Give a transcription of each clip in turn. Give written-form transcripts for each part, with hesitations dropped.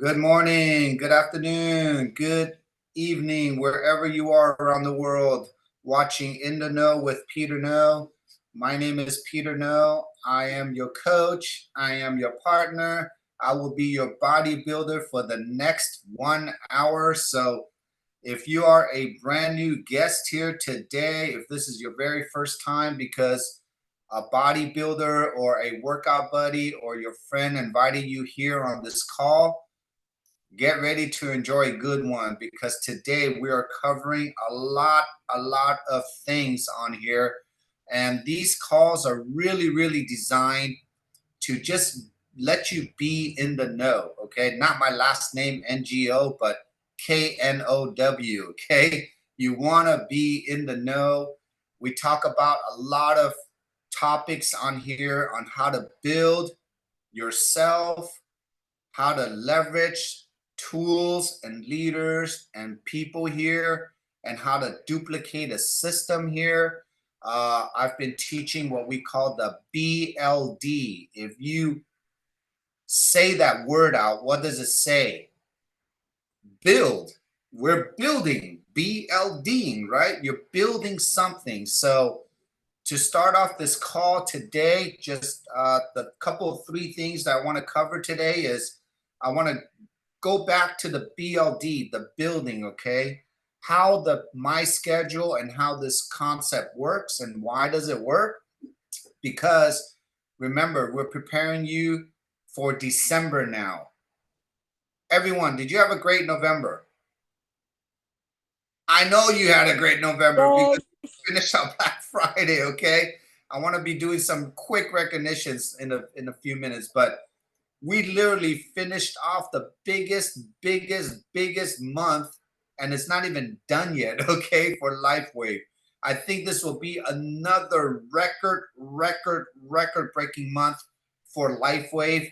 Good morning, good afternoon, good evening, wherever you are around the world watching In the Know with Peter No. My name is Peter No. I am your coach. I am your partner. I will be your bodybuilder for the next 1 hour. So if you are a brand new guest here today, if this is your very first time because a bodybuilder or a workout buddy or your friend invited you here on this call, get ready to enjoy a good one, because today we are covering a lot of things on here, and these calls are really designed to just let you be in the know. Okay, not my last name NGO, but KNOW. Okay, you want to be in the know. We talk about a lot of topics on here on how to build yourself, how to leverage tools and leaders and people here, and how to duplicate a system here. I've been teaching what we call the BLD. If you say that word out, what does it say? Build. We're building, BLDing, right? You're building something. So to start off this call today, just the couple of three things that I want to cover today is I want to go back to the BLD, the building, okay? How my schedule and how this concept works and why does it work? Because remember, we're preparing you for December now. Everyone, did you have a great November? I know you had a great November because we finished on Black Friday, okay? I want to be doing some quick recognitions in a few minutes, but we literally finished off the biggest month, and it's not even done yet, okay, for LifeWave. I think this will be another record-breaking month for LifeWave,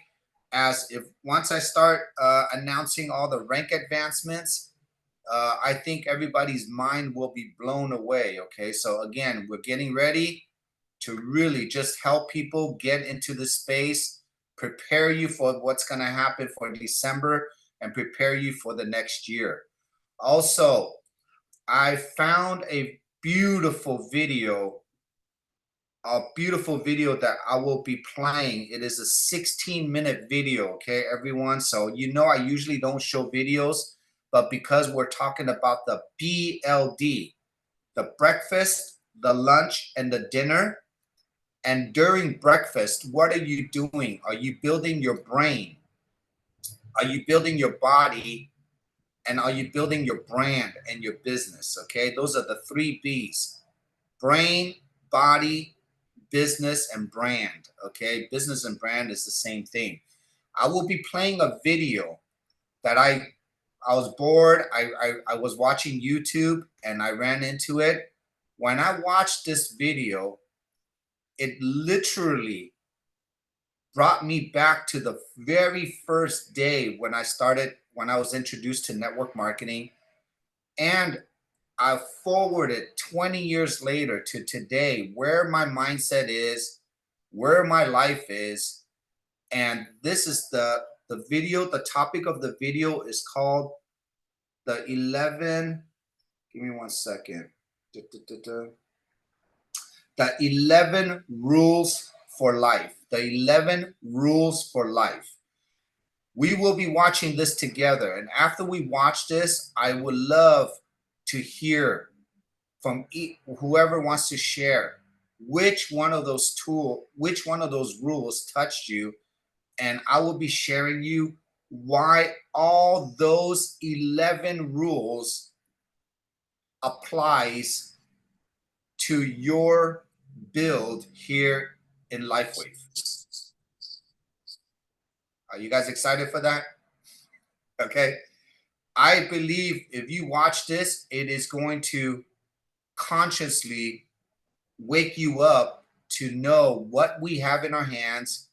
as if once I start announcing all the rank advancements, I think everybody's mind will be blown away, okay? So again, we're getting ready to really just help people get into the space, prepare you for what's going to happen for December, and prepare you for the next year. Also, I found a beautiful video that I will be playing. It is a 16-minute video, okay, everyone? So you know I usually don't show videos, but because we're talking about the BLD, the breakfast, the lunch, and the dinner. And during breakfast, what are you doing? Are you building your brain? Are you building your body? And are you building your brand and your business? Okay, those are the three B's: brain, body, business, and brand. Okay, business and brand is the same thing. I will be playing a video that I was bored. I was watching YouTube and I ran into it. When I watched this video, it literally brought me back to the very first day when I was introduced to network marketing. And I forwarded 20 years later to today, where my mindset is, where my life is. And this is the video. The topic of the video is called the 11, give me 1 second. The 11 rules for life. The 11 rules for life. We will be watching this together. And after we watch this, I would love to hear from whoever wants to share which one of those rules touched you. And I will be sharing you why all those 11 rules applies to your build here in LifeWave. Are you guys excited for that? Okay. I believe if you watch this, it is going to consciously wake you up to know what we have in our hands,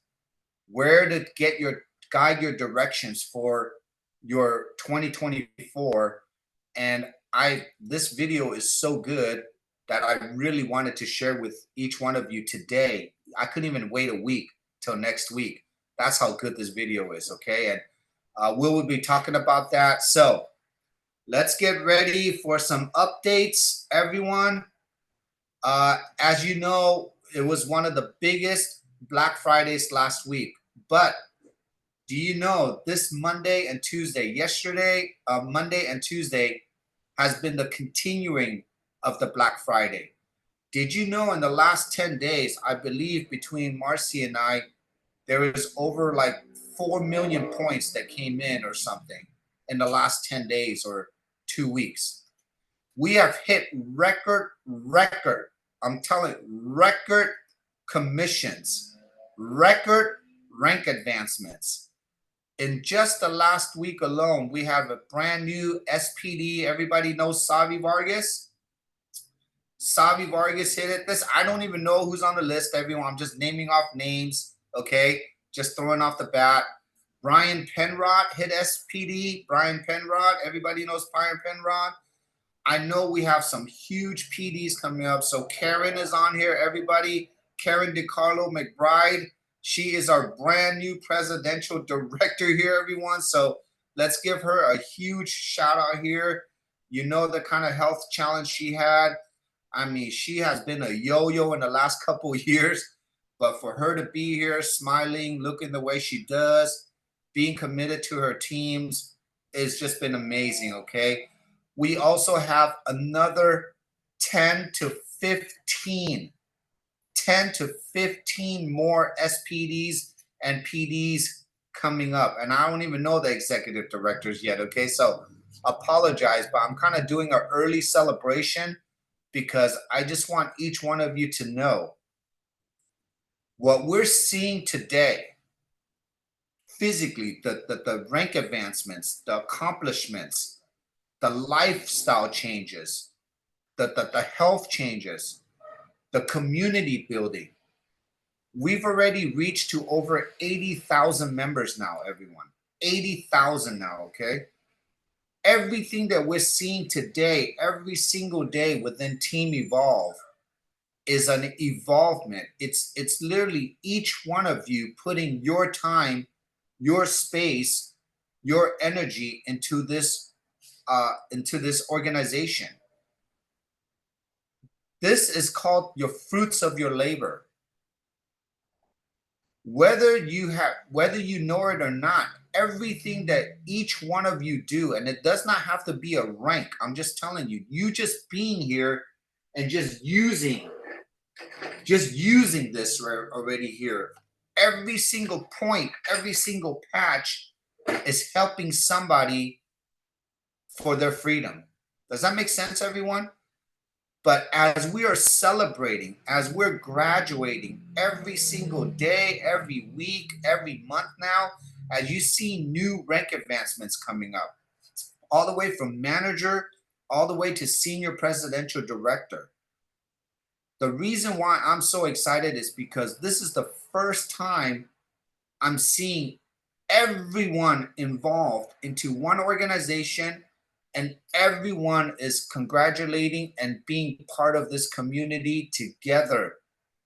where to guide your directions for your 2024. And this video is so good that I really wanted to share with each one of you today. I couldn't even wait a week till next week. That's how good this video is, okay? And We'll be talking about that. So let's get ready for some updates, everyone. As you know, it was one of the biggest Black Fridays last week. But do you know this Monday and Tuesday, Monday and Tuesday has been the continuing of the Black Friday. Did you know in the last 10 days, I believe between Marcy and I, there is over like 4 million points that came in or something in the last 10 days or 2 weeks. We have hit record, I'm telling you, record commissions, record rank advancements. In just the last week alone, we have a brand new SPD. Everybody knows Savi Vargas. Savi Vargas hit it. This, I don't even know who's on the list, everyone. I'm just naming off names, okay? Just throwing off the bat. Brian Penrod hit SPD. Brian Penrod. Everybody knows Brian Penrod. I know we have some huge PDs coming up. So Karen is on here, everybody. Karen DiCarlo McBride. She is our brand new presidential director here, everyone. So let's give her a huge shout out here. You know the kind of health challenge she had. I mean, she has been a yo-yo in the last couple of years. But for her to be here, smiling, looking the way she does, being committed to her teams, it's just been amazing, okay? We also have another 10 to 15 more SPDs and PDs coming up. And I don't even know the executive directors yet, okay? So apologize, but I'm kind of doing an early celebration because I just want each one of you to know what we're seeing today, physically, the rank advancements, the accomplishments, the lifestyle changes, the health changes, the community building. We've already reached to over 80,000 members now, everyone. 80,000 now, okay? Everything that we're seeing today, every single day within Team Evolve is an evolvement. It's literally each one of you putting your time, your space, your energy into this organization. This is called your fruits of your labor. Whether you know it or not, everything that each one of you do, and it does not have to be a rank. I'm just telling you, you just being here and just using this already here. Every single point, every single patch is helping somebody for their freedom. Does that make sense, everyone? But as we are celebrating, as we're graduating every single day, every week, every month now, as you see new rank advancements coming up, all the way from manager, all the way to senior presidential director. The reason why I'm so excited is because this is the first time I'm seeing everyone involved into one organization, and everyone is congratulating and being part of this community together,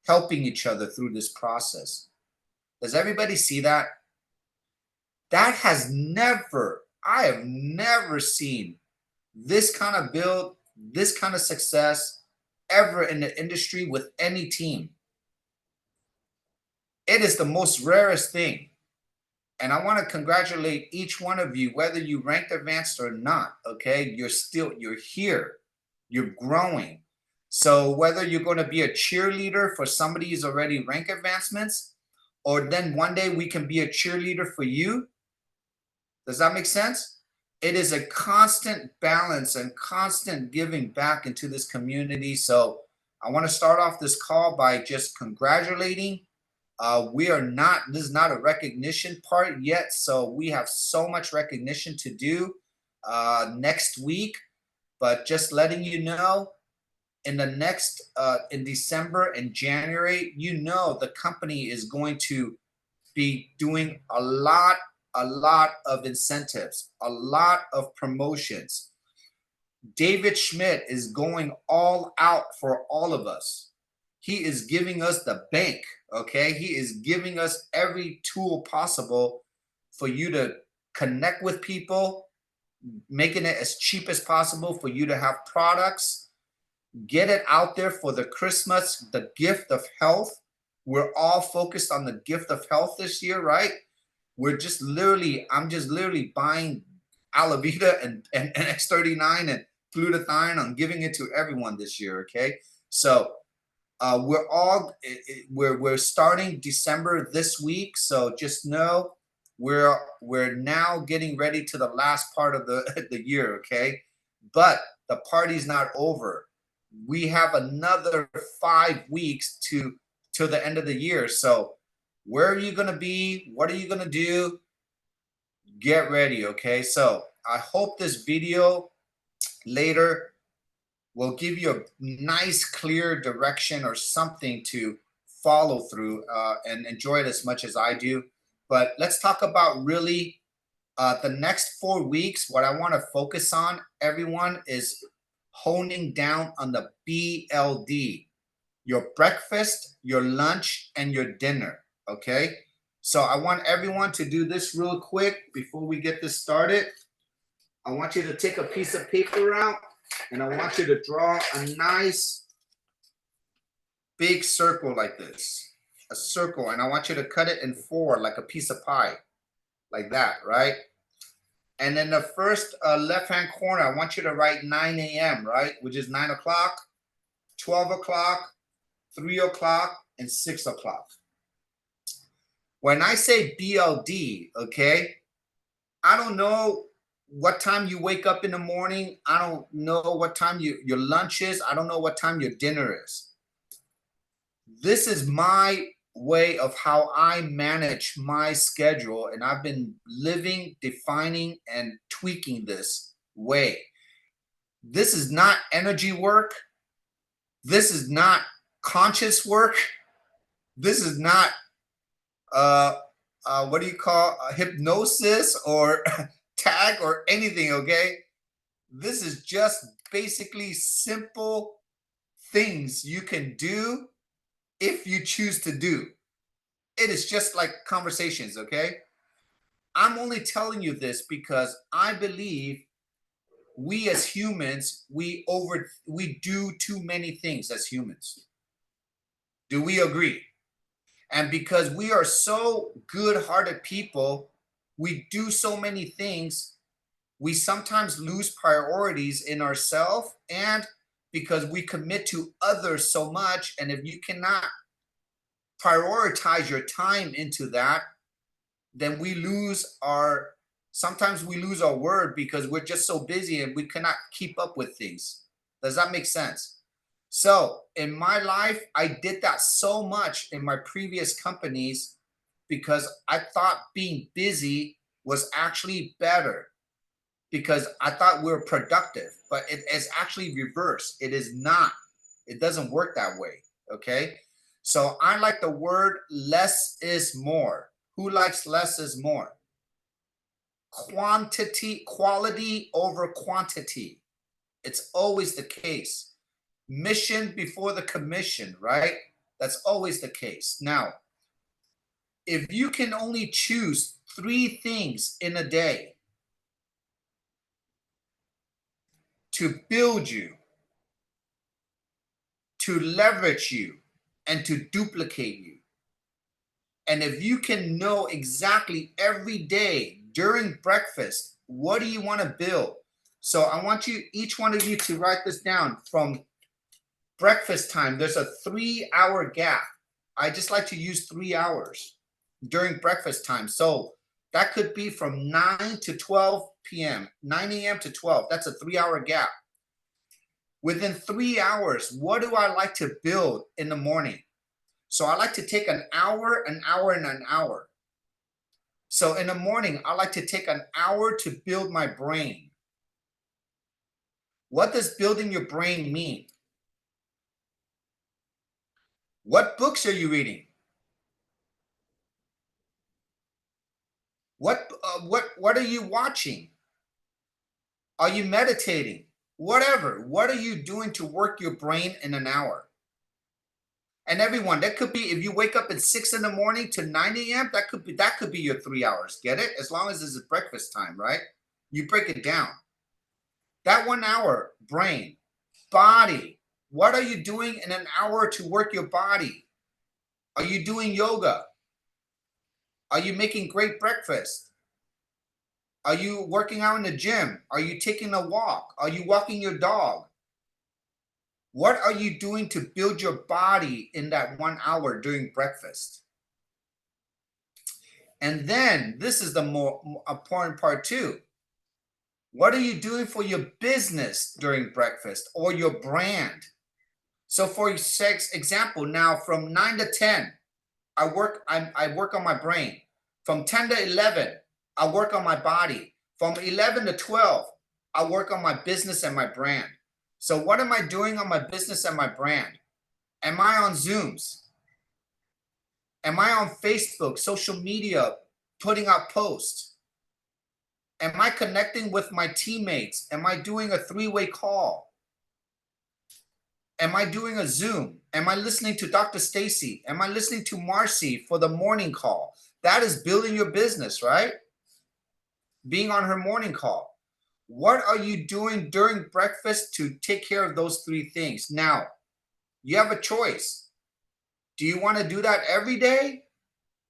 helping each other through this process. Does everybody see that? That has never, I have never seen this kind of build, this kind of success ever in the industry with any team. It is the most rarest thing. And I want to congratulate each one of you, whether you ranked advanced or not, okay? You're here, you're growing. So whether you're going to be a cheerleader for somebody who's already ranked advancements, or then one day we can be a cheerleader for you. Does that make sense? It is a constant balance and constant giving back into this community. So I want to start off this call by just congratulating. This is not a recognition part yet. So we have so much recognition to do next week, but just letting you know in the next, in December and January, you know, the company is going to be doing a lot of incentives, a lot of promotions. David Schmidt is going all out for all of us. He is giving us the bank, okay? He is giving us every tool possible for you to connect with people, making it as cheap as possible for you to have products. Get it out there for the Christmas, the gift of health. We're all focused on the gift of health this year, right? I'm just literally buying Alavita and X39 and glutathione. I'm giving it to everyone this year, okay? So we're starting December this week, so just know we're now getting ready to the last part of the the year, okay? But the party's not over. We have another 5 weeks to the end of the year. So where are you gonna be? What are you gonna do? Get ready, okay? So I hope this video later will give you a nice, clear direction or something to follow through and enjoy it as much as I do. But let's talk about really the next 4 weeks. What I want to focus on, everyone, is honing down on the BLD, your breakfast, your lunch, and your dinner. Okay. So I want everyone to do this real quick before we get this started. I want you to take a piece of paper out and I want you to draw a nice big circle like this, a circle. And I want you to cut it in four like a piece of pie, like that, right? And then the first left-hand corner, I want you to write 9 a.m., right? Which is 9 o'clock, 12 o'clock, 3 o'clock, and 6 o'clock. When I say BLD, okay, I don't know what time you wake up in the morning. I don't know what time your lunch is. I don't know what time your dinner is. This is my way of how I manage my schedule, and I've been living, defining, and tweaking this way. This is not energy work. This is not conscious work. This is not what do you call hypnosis or tag or anything, okay? This is just basically simple things you can do if you choose to do. It is just like conversations, okay? I'm only telling you this because I believe we as humans, we do too many things as humans. Do we agree? And because we are so good-hearted people, we do so many things, we sometimes lose priorities in ourselves, and because we commit to others so much, and if you cannot prioritize your time into that, then sometimes we lose our word because we're just so busy and we cannot keep up with things. Does that make sense? So in my life, I did that so much in my previous companies because I thought being busy was actually better because I thought we were productive, but it is actually reversed. It is not. It doesn't work that way, okay? So I like the word less is more. Who likes less is more? Quality over quantity. It's always the case. Mission before the commission, right? That's always the case. Now, if you can only choose 3 things in a day to build you, to leverage you, and to duplicate you, and if you can know exactly every day during breakfast, what do you want to build? So I want you, each one of you, to write this down. From breakfast time, there's a 3-hour gap. I just like to use 3 hours during breakfast time. So that could be from 9 to 12 p.m., 9 a.m. to 12. That's a 3-hour gap. Within 3 hours, what do I like to build in the morning? So I like to take an hour, and an hour. So in the morning, I like to take an hour to build my brain. What does building your brain mean? What books are you reading? What are you watching? Are you meditating? Whatever. What are you doing to work your brain in an hour? And everyone, that could be, if you wake up at 6 in the morning to 9 a.m., that could be your 3 hours. Get it? As long as it's breakfast time, right? You break it down. That 1 hour, brain, body. What are you doing in an hour to work your body? Are you doing yoga? Are you making great breakfast? Are you working out in the gym? Are you taking a walk? Are you walking your dog? What are you doing to build your body in that 1 hour during breakfast? And then this is the more important part too. What are you doing for your business during breakfast or your brand? So for example, now from 9 to 10, I work on my brain. From 10 to 11, I work on my body. From 11 to 12, I work on my business and my brand. So what am I doing on my business and my brand? Am I on Zooms? Am I on Facebook, social media, putting out posts? Am I connecting with my teammates? Am I doing a three-way call? Am I doing a Zoom? Am I listening to Dr. Stacy? Am I listening to Marcy for the morning call? That is building your business, right? Being on her morning call. What are you doing during breakfast to take care of those three things? Now, you have a choice. Do you want to do that every day?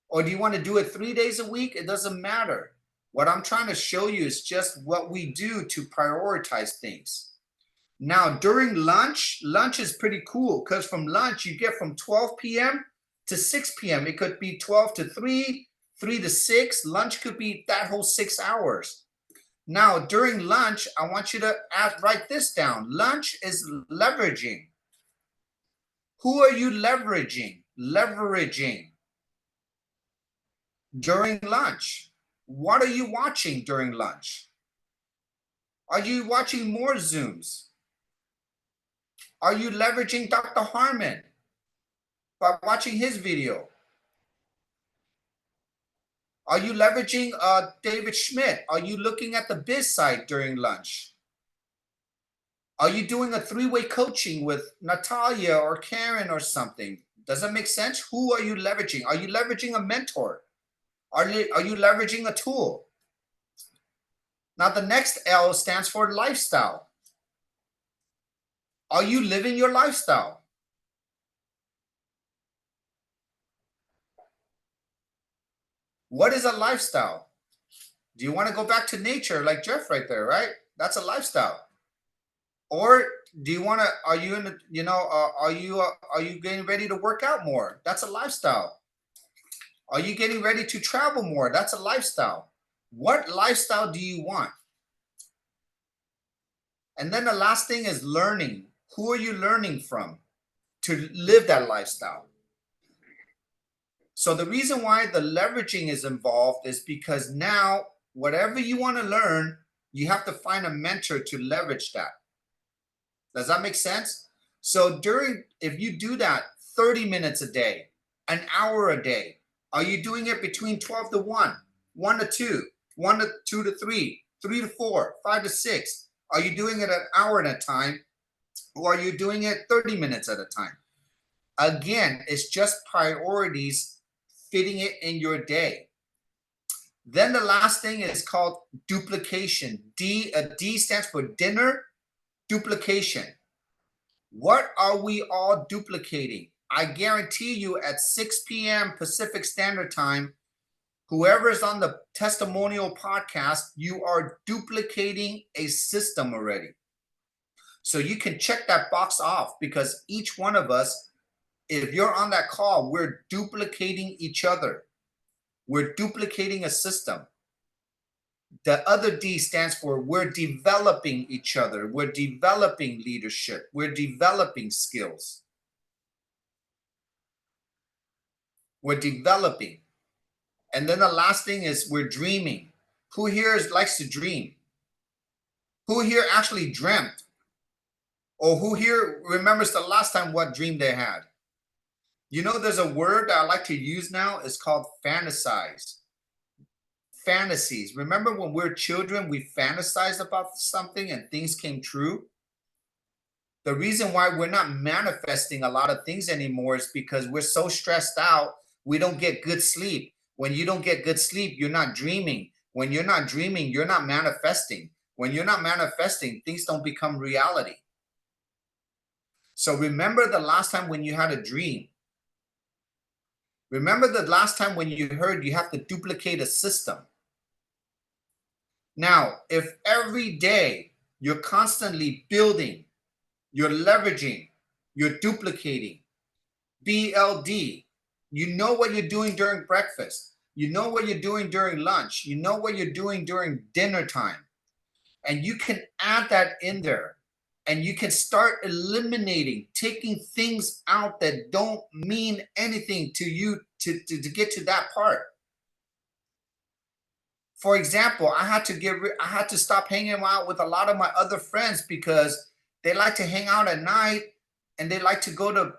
Or do you want to do it 3 days a week? It doesn't matter. What I'm trying to show you is just what we do to prioritize things. Now, during lunch is pretty cool because from lunch, you get from 12 p.m. to 6 p.m. It could be 12 to 3, 3 to 6. Lunch could be that whole 6 hours. Now, during lunch, I want you to write this down. Lunch is leveraging. Who are you leveraging? Leveraging during lunch. What are you watching during lunch? Are you watching more Zooms? Are you leveraging Dr. Harmon by watching his video? Are you leveraging David Schmidt? Are you looking at the biz site during lunch? Are you doing a three-way coaching with Natalia or Karen or something? Does that make sense? Who are you leveraging? Are you leveraging a mentor? Are you leveraging a tool? Now, the next L stands for lifestyle. Are you living your lifestyle? What is a lifestyle? Do you want to go back to nature like Jeff right there, right? That's a lifestyle. Or do you want to, are you in the, are you getting ready to work out more? That's a lifestyle. Are you getting ready to travel more? That's a lifestyle. What lifestyle do you want? And then the last thing is learning. Who are you learning from to live that lifestyle? So the reason why the leveraging is involved is because now whatever you want to learn, you have to find a mentor to leverage that. Does that make sense? So if you do that 30 minutes a day, an hour a day, are you doing it between 12 to 1, 1 to 2, 1 to 2 to 3, 3 to 4, 5 to 6? Are you doing it an hour at a time, or are you doing it 30 minutes at a time? Again, it's just priorities, fitting it in your day. Then the last thing is called duplication. D stands for dinner, duplication. What are we all duplicating? I guarantee you at 6 p.m. Pacific Standard Time, whoever's on the testimonial podcast, you are duplicating a system already. So you can check that box off because each one of us, if you're on that call, we're duplicating each other. We're duplicating a system. The other D stands for we're developing each other. We're developing leadership. We're developing skills. We're developing. And then the last thing is we're dreaming. Who here likes to dream? Who here actually dreamt? Or who here remembers the last time what dream they had? You know, there's a word that I like to use now. It's called fantasize. Fantasies. Remember when we were children, we fantasized about something and things came true? The reason why we're not manifesting a lot of things anymore is because we're so stressed out, we don't get good sleep. When you don't get good sleep, you're not dreaming. When you're not dreaming, you're not manifesting. When you're not manifesting, things don't become reality. So remember the last time when you had a dream. Remember the last time when you heard you have to duplicate a system. Now, if every day you're constantly building, you're leveraging, you're duplicating, BLD, you know what you're doing during breakfast, you know what you're doing during lunch, you know what you're doing during dinner time, and you can add that in there, and you can start eliminating, taking things out that don't mean anything to you to get to that part. For example, I had to stop hanging out with a lot of my other friends because they like to hang out at night and they like to go to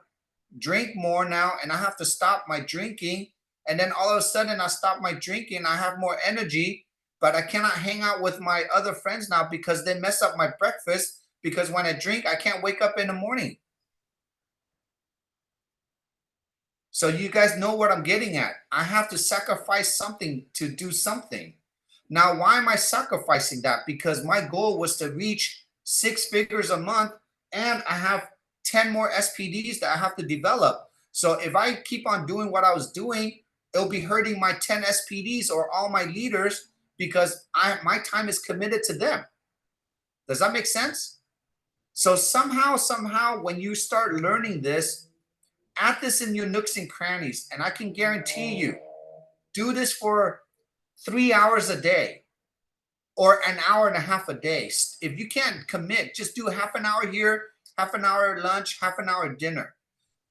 drink more now, and I have to stop my drinking. And then all of a sudden I stop my drinking, I have more energy, but I cannot hang out with my other friends now because they mess up my breakfast, because when I drink, I can't wake up in the morning. So you guys know what I'm getting at. I have to sacrifice something to do something. Now, why am I sacrificing that? Because my goal was to reach 6 figures a month, and I have 10 more SPDs that I have to develop. So if I keep on doing what I was doing, it'll be hurting my 10 SPDs or all my leaders, because my time is committed to them. Does that make sense? So somehow, when you start learning this, add this in your nooks and crannies, and I can guarantee you, do this for 3 hours a day or an hour and a half a day. If you can't commit, just do half an hour here, half an hour at lunch, half an hour at dinner.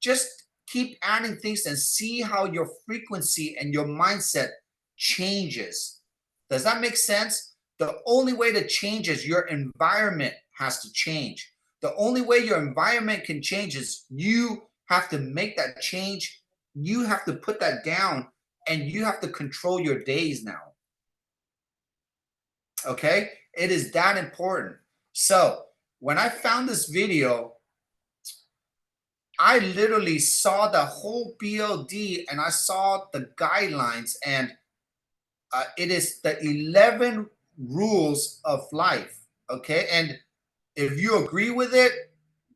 Just keep adding things and see how your frequency and your mindset changes. Does that make sense? The only way to change is your environment has to change. The only way your environment can change is you have to make that change. You have to put that down, and you have to control your days now. Okay? It is that important. So when I found this video, I literally saw the whole BLD and I saw the guidelines, and it is the 11 rules of life. Okay? And if you agree with it,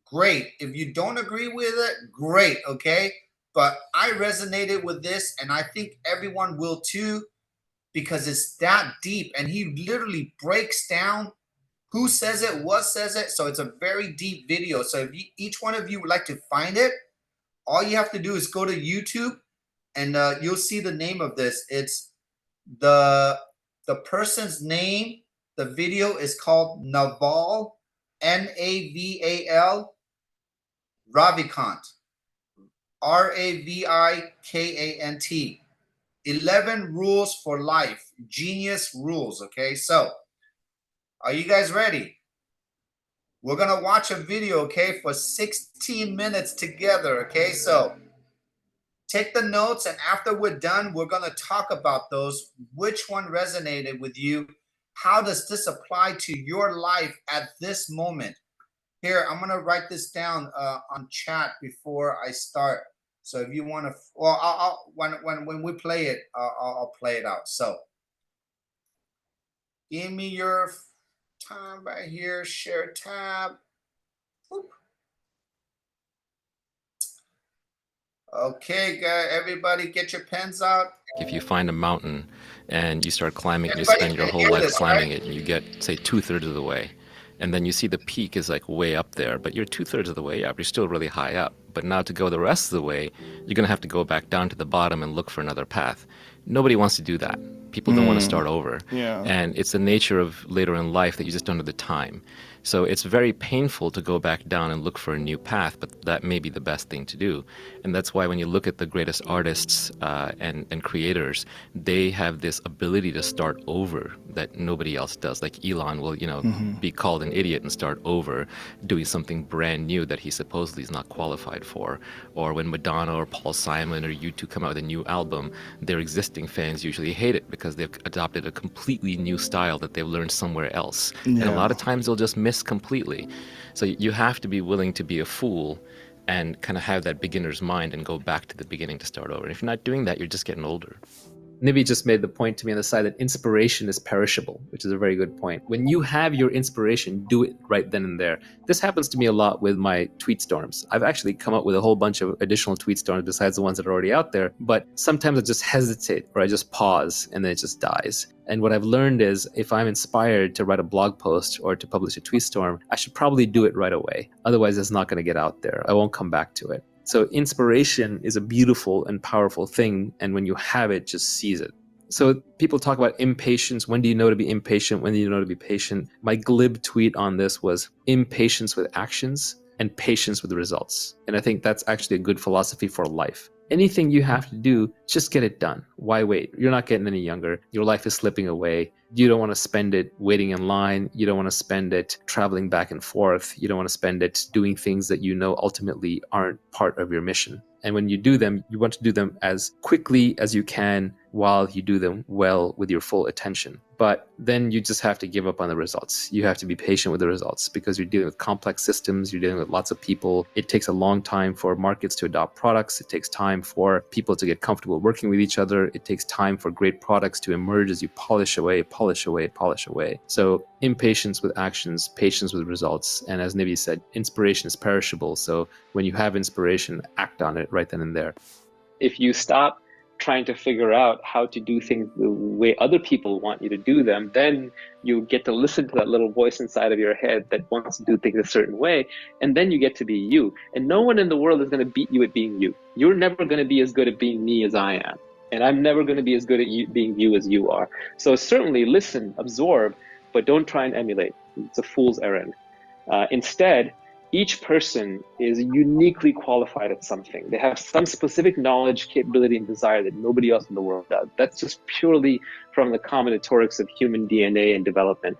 great. If you don't agree with it, great. Okay? But I resonated with this, and I think everyone will too, because it's that deep. And he literally breaks down who says it, what says it. So it's a very deep video. So if each one of you would like to find it, all you have to do is go to YouTube, and you'll see the name of this. It's the person's name. The video is called Naval, Naval, Ravikant, Ravikant. 11 rules for life, genius rules. Okay, so are you guys ready? We're gonna watch a video, okay, for 16 minutes together. Okay, so take the notes, and after we're done, we're gonna talk about those. Which one resonated with you? How does this apply to your life at this moment? Here, I'm gonna write this down on chat before I start. So if you want to, well, I'll when we play it, I'll play it out. So give me your time right here. Share tab. Whoop. Okay, guys, everybody, get your pens out. If you find a mountain and you start climbing, and you spend your whole life climbing it, and you get, say, 2/3 of the way, and then you see the peak is like way up there, but you're 2/3 of the way up. You're still really high up. But now to go the rest of the way, you're going to have to go back down to the bottom and look for another path. Nobody wants to do that. People don't want to start over. Yeah. And it's the nature of later in life that you just don't have the time. So it's very painful to go back down and look for a new path, but that may be the best thing to do. And that's why when you look at the greatest artists and creators, they have this ability to start over that nobody else does. Like Elon will, be called an idiot and start over, doing something brand new that he supposedly is not qualified for. Or when Madonna or Paul Simon or U2 come out with a new album, their existing fans usually hate it because they've adopted a completely new style that they've learned somewhere else. And a lot of times they'll just miss completely. So you have to be willing to be a fool and kind of have that beginner's mind and go back to the beginning to start over. And if you're not doing that, you're just getting older. Nivi just made the point to me on the side that inspiration is perishable, which is a very good point. When you have your inspiration, do it right then and there. This happens to me a lot with my tweet storms. I've actually come up with a whole bunch of additional tweet storms besides the ones that are already out there, but sometimes I just hesitate or I just pause and then it just dies. And what I've learned is if I'm inspired to write a blog post or to publish a tweet storm, I should probably do it right away. Otherwise, it's not going to get out there. I won't come back to it. So inspiration is a beautiful and powerful thing. And when you have it, just seize it. So people talk about impatience. When do you know to be impatient? When do you know to be patient? My glib tweet on this was impatience with actions and patience with results. And I think that's actually a good philosophy for life. Anything you have to do, just get it done. Why wait? You're not getting any younger. Your life is slipping away. You don't want to spend it waiting in line. You don't want to spend it traveling back and forth. You don't want to spend it doing things that you know ultimately aren't part of your mission. And when you do them, you want to do them as quickly as you can while you do them well with your full attention. But then you just have to give up on the results. You have to be patient with the results because you're dealing with complex systems. You're dealing with lots of people. It takes a long time for markets to adopt products. It takes time for people to get comfortable working with each other. It takes time for great products to emerge as you polish away, polish away, polish away. So impatience with actions, patience with results. And as Nivi said, inspiration is perishable. So when you have inspiration, act on it right then and there. If you stop trying to figure out how to do things the way other people want you to do them, then you get to listen to that little voice inside of your head that wants to do things a certain way, and then you get to be you. And no one in the world is going to beat you at being you. You're never going to be as good at being me as I am, and I'm never going to be as good at being you as you are. So certainly listen, absorb, but don't try and emulate. It's a fool's errand. Instead, each person is uniquely qualified at something. They have some specific knowledge, capability, and desire that nobody else in the world does. That's just purely from the combinatorics of human DNA and development.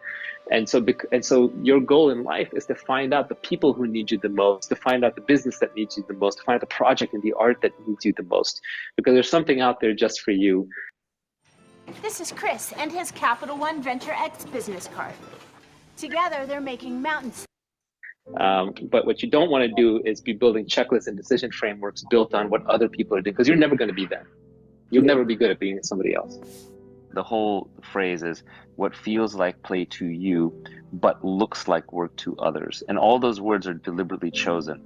And so your goal in life is to find out the people who need you the most, to find out the business that needs you the most, to find out the project and the art that needs you the most, because there's something out there just for you. This is Chris and his Capital One Venture X business card. Together, they're making mountains. But what you don't want to do is be building checklists and decision frameworks built on what other people are doing, because you're never going to be them. You'll never be good at being somebody else. The whole phrase is what feels like play to you, but looks like work to others. And all those words are deliberately chosen.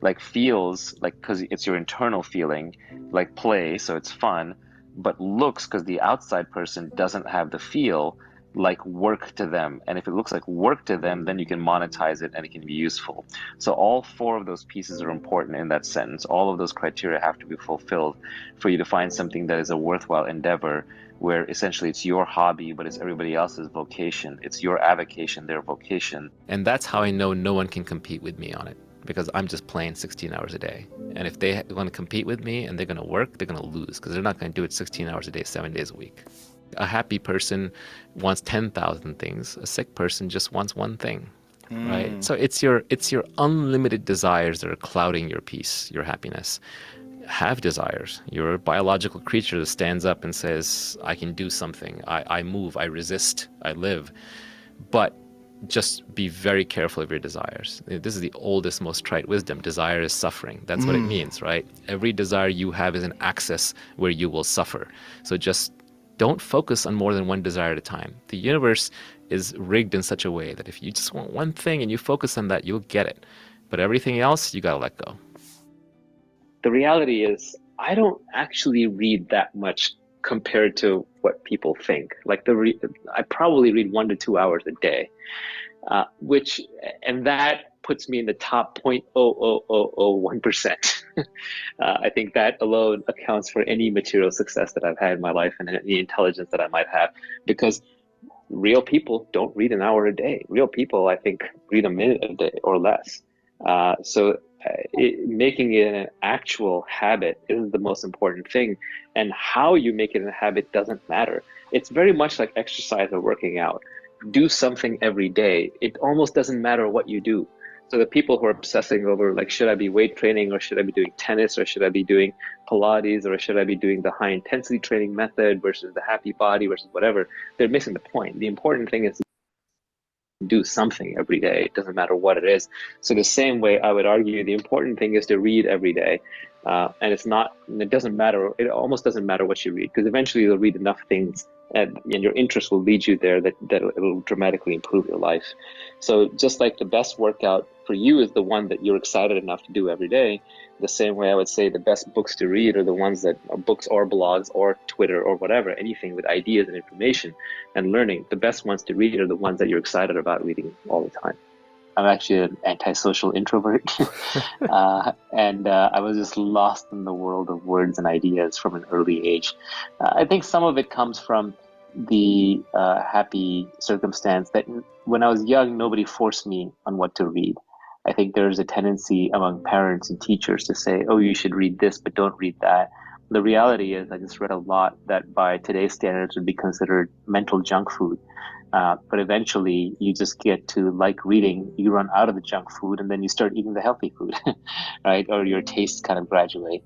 Like feels, like because it's your internal feeling, like play, so it's fun, but looks because the outside person doesn't have the feel, like work to them. And if it looks like work to them, then you can monetize it and it can be useful. So all four of those pieces are important in that sentence. All of those criteria have to be fulfilled for you to find something that is a worthwhile endeavor, where essentially it's your hobby, but it's everybody else's vocation. It's your avocation, their vocation. And that's how I know no one can compete with me on it, because I'm just playing 16 hours a day. And if they want to compete with me and they're going to work, they're going to lose, because they're not going to do it 16 hours a day, 7 days a week. A happy person wants 10,000 things. A sick person just wants one thing, right? So it's your unlimited desires that are clouding your peace, your happiness. Have desires. You're a biological creature that stands up and says, I can do something. I move, I resist, I live. But just be very careful of your desires. This is the oldest, most trite wisdom. Desire is suffering. That's what it means, right? Every desire you have is an access where you will suffer. So just don't focus on more than one desire at a time. The universe is rigged in such a way that if you just want one thing and you focus on that, you'll get it. But everything else, you gotta let go. The reality is, I don't actually read that much compared to what people think. Like I probably read 1 to 2 hours a day, and that puts me in the top 0.00001%. I think that alone accounts for any material success that I've had in my life and any intelligence that I might have, because real people don't read an hour a day. Real people, I think, read a minute a day or less. Making it an actual habit is the most important thing, and how you make it a habit doesn't matter. It's very much like exercise or working out. Do something every day. It almost doesn't matter what you do. So the people who are obsessing over like, should I be weight training, or should I be doing tennis, or should I be doing Pilates, or should I be doing the high intensity training method versus the happy body versus whatever, they're missing the point. The important thing is to do something every day. It doesn't matter what it is. So the same way, I would argue the important thing is to read every day. And it doesn't matter. It almost doesn't matter what you read, because eventually you'll read enough things and your interest will lead you there that it'll dramatically improve your life. So just like the best workout for you is the one that you're excited enough to do every day, the same way I would say the best books to read are the ones that are books or blogs or Twitter or whatever, anything with ideas and information and learning. The best ones to read are the ones that you're excited about reading all the time. I'm actually an antisocial introvert, and I was just lost in the world of words and ideas from an early age. I think some of it comes from the happy circumstance that when I was young, nobody forced me on what to read. I think there's a tendency among parents and teachers to say, oh, you should read this, but don't read that. The reality is I just read a lot that by today's standards would be considered mental junk food. But eventually you just get to like reading, you run out of the junk food, and then you start eating the healthy food, right? Or your tastes kind of graduate.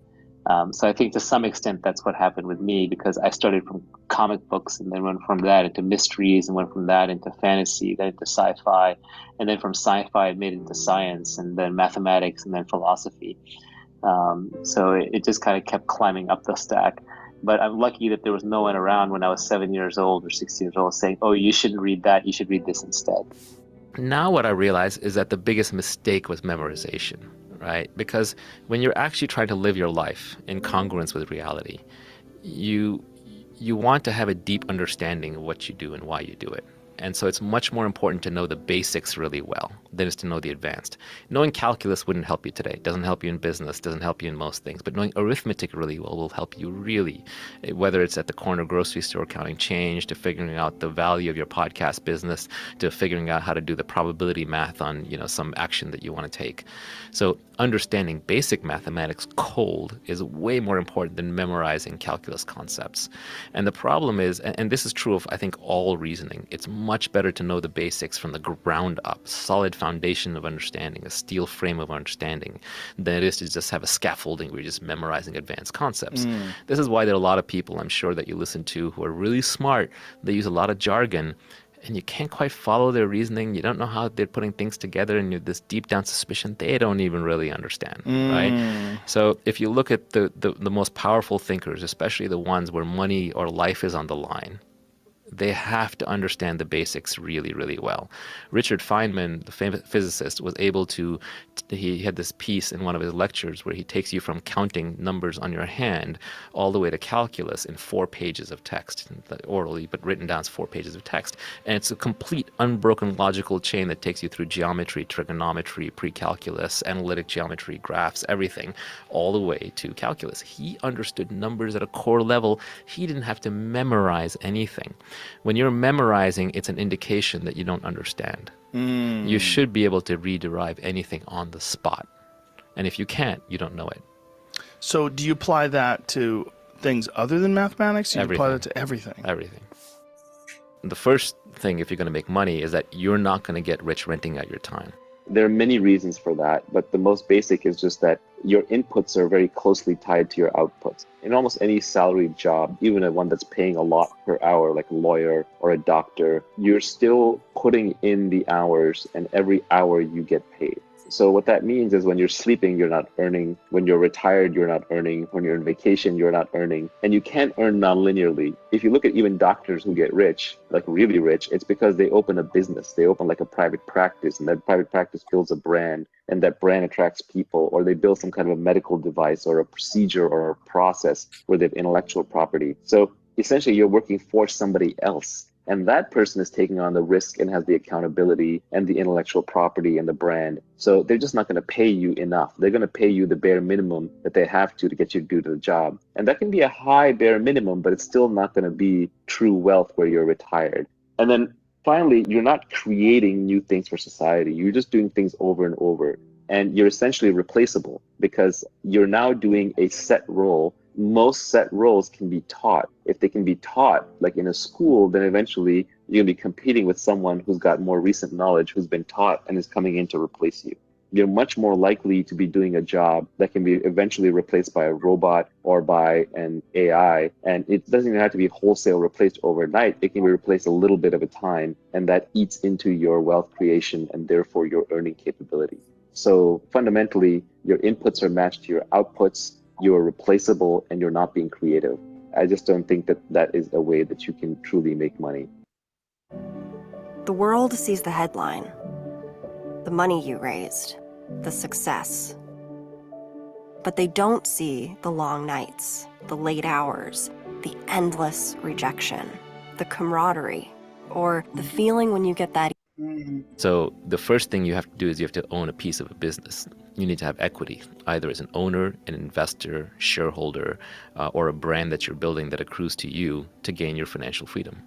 So I think to some extent that's what happened with me, because I started from comic books and then went from that into mysteries and went from that into fantasy, then into sci-fi. And then from sci-fi it made it into science and then mathematics and then philosophy. So it just kind of kept climbing up the stack. But I'm lucky that there was no one around when I was 7 years old or 6 years old saying, oh, you shouldn't read that, you should read this instead. Now what I realize is that the biggest mistake was memorization, right? Because when you're actually trying to live your life in congruence with reality, you want to have a deep understanding of what you do and why you do it. And so it's much more important to know the basics really well than is to know the advanced. Knowing calculus wouldn't help you today. It doesn't help you in business, doesn't help you in most things. But knowing arithmetic really well will help you really, whether it's at the corner grocery store counting change, to figuring out the value of your podcast business, to figuring out how to do the probability math on, some action that you want to take. So understanding basic mathematics cold is way more important than memorizing calculus concepts. And the problem is, and this is true of, I think, all reasoning, it's much better to know the basics from the ground up, solid foundation of understanding, a steel frame of understanding, than it is to just have a scaffolding where you're just memorizing advanced concepts. This is why there are a lot of people, I'm sure, that you listen to who are really smart. They use a lot of jargon, and you can't quite follow their reasoning. You don't know how they're putting things together, and you have this deep down suspicion they don't even really understand, right? So if you look at the most powerful thinkers, especially the ones where money or life is on the line, they have to understand the basics really, really well. Richard Feynman, the famous physicist, was able to, he had this piece in one of his lectures where he takes you from counting numbers on your hand all the way to calculus in 4 pages of text, orally, but written down as 4 pages of text. And it's a complete unbroken logical chain that takes you through geometry, trigonometry, pre-calculus, analytic geometry, graphs, everything, all the way to calculus. He understood numbers at a core level. He didn't have to memorize anything. When you're memorizing, it's an indication that you don't understand. You should be able to rederive anything on the spot. And if you can't, you don't know it. So do you apply that to things other than mathematics? You apply that to everything? Everything. The first thing, if you're going to make money, is that you're not going to get rich renting out your time. There are many reasons for that, but the most basic is just that your inputs are very closely tied to your outputs. In almost any salaried job, even one that's paying a lot per hour, like a lawyer or a doctor, you're still putting in the hours, and every hour you get paid. So what that means is when you're sleeping, you're not earning. When you're retired, you're not earning. When you're on vacation, you're not earning. And you can't earn non-linearly. If you look at even doctors who get rich, like really rich, it's because they open a business. They open like a private practice, and that private practice builds a brand, and that brand attracts people, or they build some kind of a medical device or a procedure or a process where they have intellectual property. So essentially you're working for somebody else. And that person is taking on the risk and has the accountability and the intellectual property and the brand. So they're just not going to pay you enough. They're going to pay you the bare minimum that they have to get you to do the job. And that can be a high bare minimum, but it's still not going to be true wealth where you're retired. And then finally, you're not creating new things for society. You're just doing things over and over. And you're essentially replaceable because you're now doing a set role. Most set roles can be taught. If they can be taught, like in a school, then eventually you're going to be competing with someone who's got more recent knowledge, who's been taught and is coming in to replace you. you're much more likely to be doing a job that can be eventually replaced by a robot or by an AI. And it doesn't even have to be wholesale replaced overnight. It can be replaced a little bit at a time, and that eats into your wealth creation and therefore your earning capability. So fundamentally, your inputs are matched to your outputs, you are replaceable, and you're not being creative. I just don't think that that is a way that you can truly make money. The world sees the headline, the money you raised, the success. But they don't see the long nights, the late hours, the endless rejection, the camaraderie, or the feeling when you get that. So the first thing you have to do is you have to own a piece of a business. You need to have equity, either as an owner, an investor, shareholder, or a brand that you're building that accrues to you to gain your financial freedom.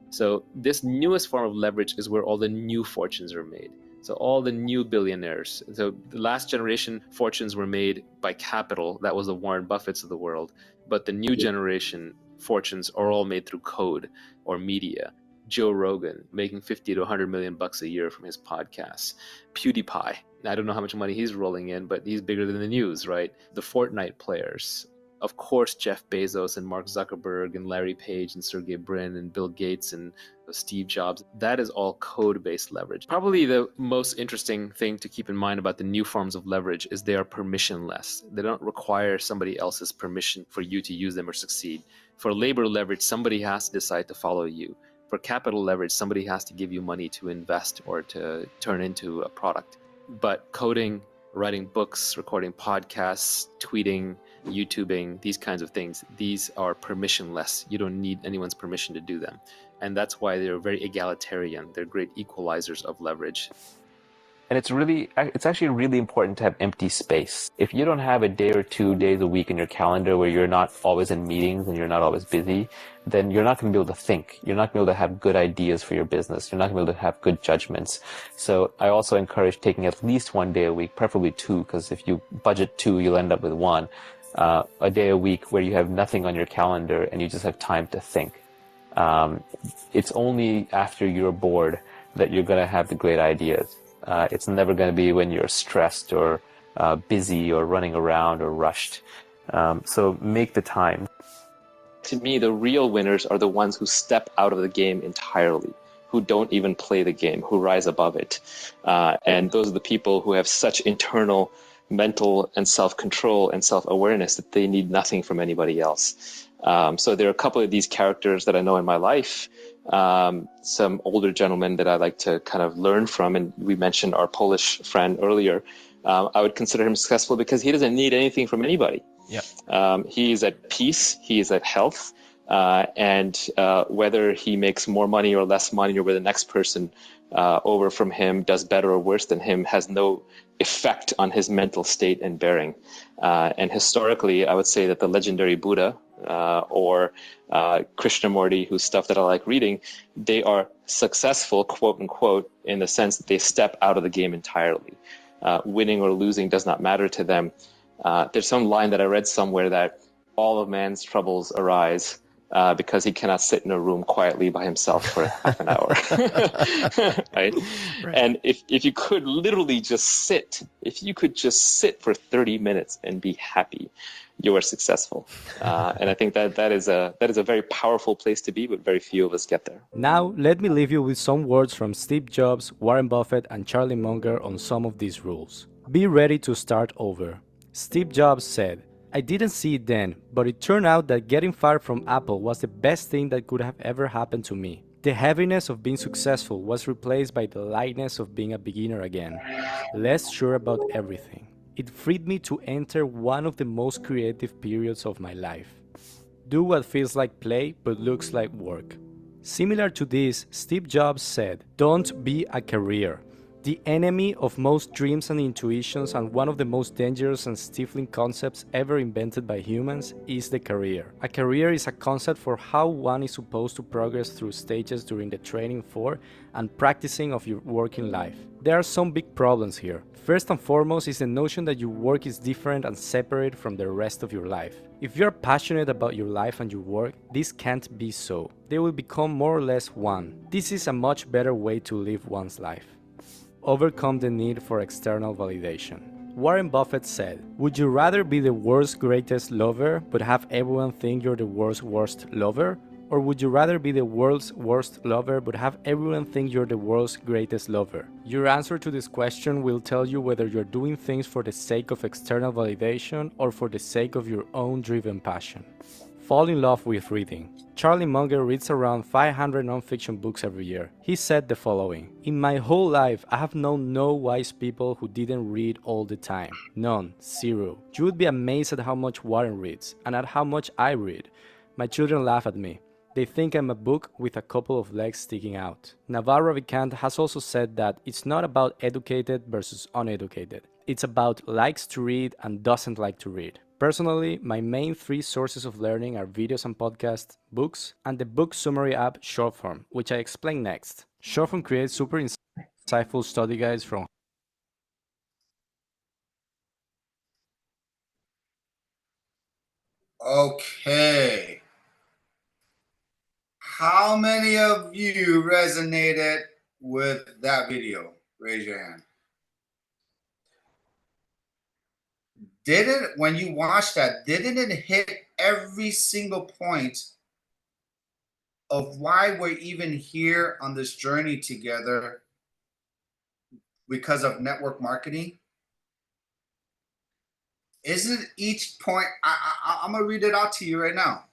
So this newest form of leverage is where all the new fortunes are made. So all the new billionaires. So the last generation fortunes were made by capital. That was the Warren Buffetts of the world. But the new generation fortunes are all made through code or media. Joe Rogan making 50 to 100 million bucks a year from his podcasts. PewDiePie. I don't know how much money he's rolling in, but he's bigger than the news, right? The Fortnite players. Of course, Jeff Bezos and Mark Zuckerberg and Larry Page and Sergey Brin and Bill Gates and Steve Jobs. That is all code-based leverage. Probably the most interesting thing to keep in mind about the new forms of leverage is they are permissionless. They don't require somebody else's permission for you to use them or succeed. For labor leverage, somebody has to decide to follow you. For capital leverage, somebody has to give you money to invest or to turn into a product. But coding, writing books, recording podcasts, tweeting, YouTubing, these kinds of things, these are permissionless. You don't need anyone's permission to do them. And that's why they're very egalitarian. They're great equalizers of leverage. And it's actually really important to have empty space. If you don't have a day or 2 days a week in your calendar where you're not always in meetings and you're not always busy, then you're not going to be able to think. You're not going to be able to have good ideas for your business. You're not going to be able to have good judgments. So I also encourage taking at least 1 day a week, preferably 2, because if you budget 2, you'll end up with 1. A day a week where you have nothing on your calendar and you just have time to think. It's only after you're bored that you're going to have the great ideas. It's never going to be when you're stressed or busy or running around or rushed. So make the time. To me, the real winners are the ones who step out of the game entirely, who don't even play the game, who rise above it. And those are the people who have such internal mental and self-control and self-awareness that they need nothing from anybody else. So there are a couple of these characters that I know in my life, some older gentlemen that I like to kind of learn from, and we mentioned our Polish friend earlier. I would consider him successful because he doesn't need anything from anybody. Yeah. He is at peace, he is at health, and whether he makes more money or less money, or whether the next person over from him does better or worse than him, has no effect on his mental state and bearing. And historically, I would say that the legendary Buddha or Krishnamurti, whose stuff that I like reading, they are successful, quote unquote, in the sense that they step out of the game entirely. Winning or losing does not matter to them. There's some line that I read somewhere that all of man's troubles arise because he cannot sit in a room quietly by himself for half an hour. Right? And if you could literally just sit, if you could just sit for 30 minutes and be happy, you are successful. And I think that is a very powerful place to be, but very few of us get there. Now, let me leave you with some words from Steve Jobs, Warren Buffett, and Charlie Munger on some of these rules. Be ready to start over. Steve Jobs said, "I didn't see it then, but it turned out that getting fired from Apple was the best thing that could have ever happened to me. The heaviness of being successful was replaced by the lightness of being a beginner again, less sure about everything. It freed me to enter one of the most creative periods of my life. Do what feels like play but looks like work." Similar to this, Steve Jobs said, "Don't be a career. The enemy of most dreams and intuitions, and one of the most dangerous and stifling concepts ever invented by humans, is the career. A career is a concept for how one is supposed to progress through stages during the training for and practicing of your working life. There are some big problems here. First and foremost is the notion that your work is different and separate from the rest of your life. If you're passionate about your life and your work, this can't be so. They will become more or less one. This is a much better way to live one's life. overcome the need for external validation. Warren Buffett said, "Would you rather be the world's greatest lover but have everyone think you're the world's worst lover? Or would you rather be the world's worst lover but have everyone think you're the world's greatest lover?" Your answer to this question will tell you whether you're doing things for the sake of external validation or for the sake of your own driven passion. Fall in love with reading. Charlie Munger reads around 500 nonfiction books every year. He said the following: "In my whole life, I have known no wise people who didn't read all the time. None. Zero. You would be amazed at how much Warren reads, and at how much I read. My children laugh at me. They think I'm a book with a couple of legs sticking out." Navarro Vicant has also said that it's not about educated versus uneducated. It's about likes to read and doesn't like to read. Personally, my main 3 sources of learning are videos and podcasts, books, and the book summary app Shortform, which I explain next. Shortform creates super insightful study guides from Okay. How many of you resonated with that video? Raise your hand. When you watched that, didn't it hit every single point of why we're even here on this journey together because of network marketing? Isn't each point, I'm going to read it out to you right now.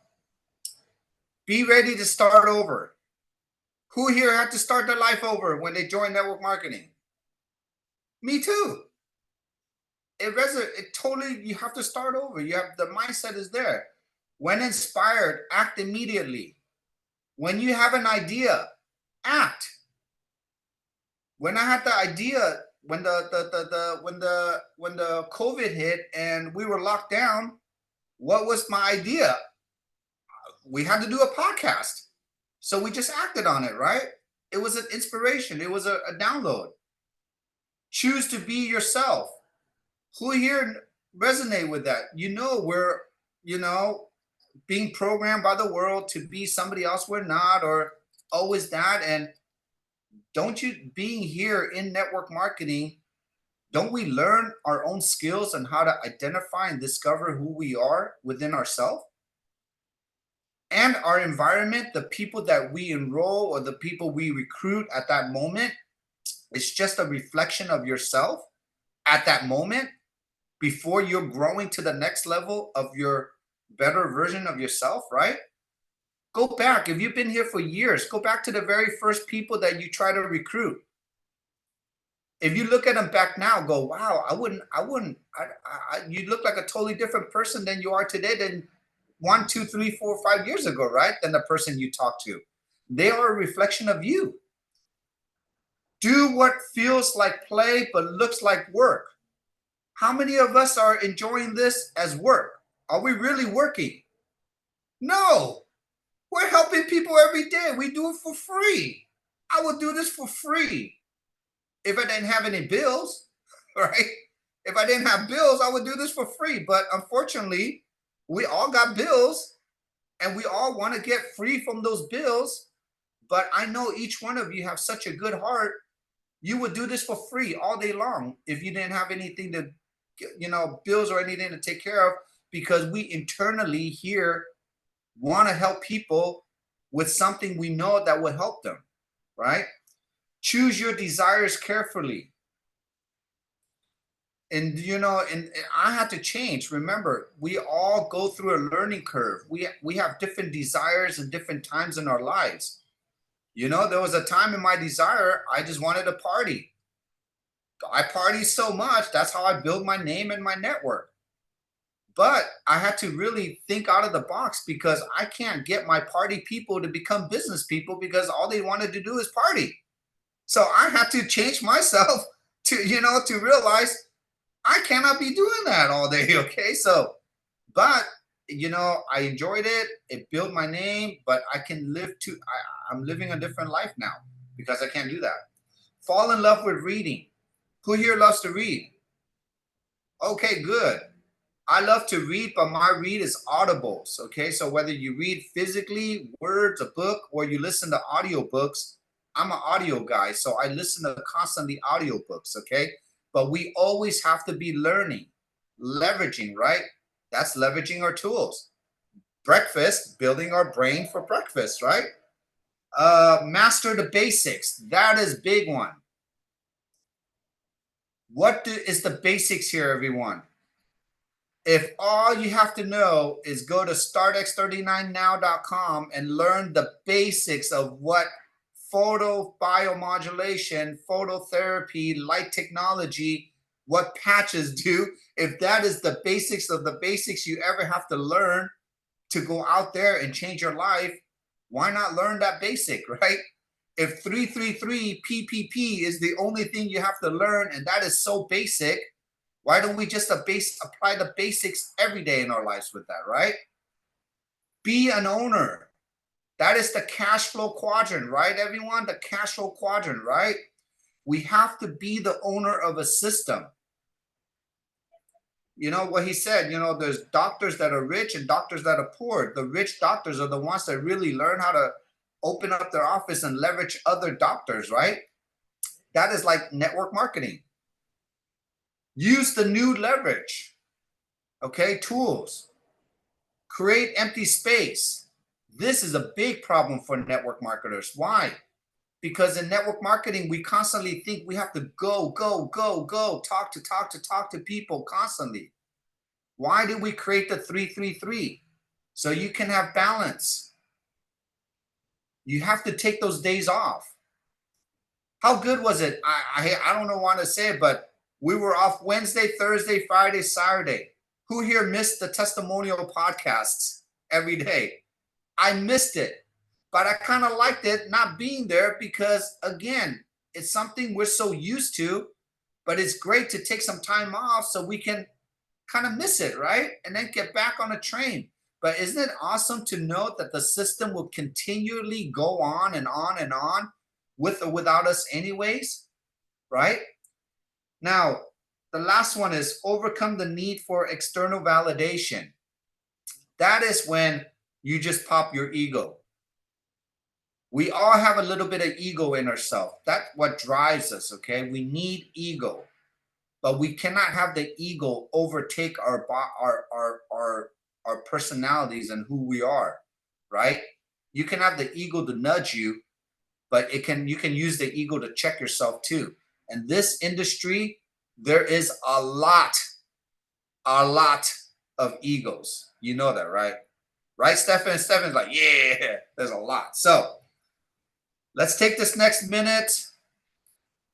Be ready to start over. Who here had to start their life over when they joined network marketing? Me too. It totally, you have to start over. You have, the mindset is there. When inspired, act immediately. When you have an idea, act. When I had the idea, when the COVID hit and we were locked down, what was my idea? We had to do a podcast. So we just acted on it, right? It was an inspiration. It was a download. Choose to be yourself. Who here resonate with that? We're, being programmed by the world to be somebody else we're not, or always that. And being here in network marketing, don't we learn our own skills and how to identify and discover who we are within ourselves? And our environment, the people that we enroll or the people we recruit at that moment, it's just a reflection of yourself at that moment before you're growing to the next level of your better version of yourself, right? Go back. If you've been here for years, go back to the very first people that you try to recruit. If you look at them back now, go, wow, you look like a totally different person than you are today than 1, 2, 3, 4, 5 years ago, right? Than the person you talk to. They are a reflection of you. Do what feels like play but looks like work. How many of us are enjoying this as work? Are we really working? No. We're helping people every day. We do it for free. I would do this for free if I didn't have any bills, right? If I didn't have bills, I would do this for free. But unfortunately, we all got bills and we all want to get free from those bills. But I know each one of you have such a good heart. You would do this for free all day long if you didn't have anything to, bills or anything to take care of, because we internally here want to help people with something we know that will help them, right? Choose your desires carefully. And, and I had to change. Remember, we all go through a learning curve. We have different desires and different times in our lives. There was a time in my desire, I just wanted to party. I party so much. That's how I build my name and my network. But I had to really think out of the box, because I can't get my party people to become business people because all they wanted to do is party. So I had to change myself to, to realize I cannot be doing that all day. Okay. So, but, I enjoyed it. It built my name, but I can I'm living a different life now because I can't do that. Fall in love with reading. Who here loves to read? Okay, good. I love to read, but my read is audibles. Okay, so whether you read physically, words, a book, or you listen to audiobooks, I'm an audio guy, so I listen to constantly audiobooks, okay? But we always have to be learning, leveraging, right? That's leveraging our tools. Breakfast, building our brain for breakfast, right? Master the basics. That is big one. What is the basics here, everyone? If all you have to know is go to startx39now.com and learn the basics of what photo biomodulation, phototherapy, light technology, what patches do, if that is the basics of the basics you ever have to learn to go out there and change your life, why not learn that basic, right? If 333 PPP is the only thing you have to learn, and that is so basic, why don't we just apply the basics every day in our lives with that, right? Be an owner. That is the cash flow quadrant, right, everyone? The cash flow quadrant, right? We have to be the owner of a system. You know what he said, you know, there's doctors that are rich and doctors that are poor. The rich doctors are the ones that really learn how to open up their office and leverage other doctors, right? That is like network marketing. Use the new leverage, okay? Tools. Create empty space. This is a big problem for network marketers. Why? Because in network marketing, we constantly think we have to go, talk to people constantly. Why did we create the 333? So you can have balance. You have to take those days off. How good was it? I don't want to say it, but we were off Wednesday, Thursday, Friday, Saturday. Who here missed the testimonial podcasts every day? I missed it, but I kind of liked it not being there because, again, it's something we're so used to, but it's great to take some time off so we can kind of miss it, right? And then get back on a train. But isn't it awesome to note that the system will continually go on and on and on with or without us anyways, right? Now, the last one is overcome the need for external validation. That is when you just pop your ego. We all have a little bit of ego in ourselves. That's what drives us, okay? We need ego, but we cannot have the ego overtake our personalities and who we are, right? You can have the ego to nudge you, but you can use the ego to check yourself too. And this industry, there is a lot of egos. You know that, right? Right, Stefan? Stefan's like, yeah, there's a lot. So let's take this next minute.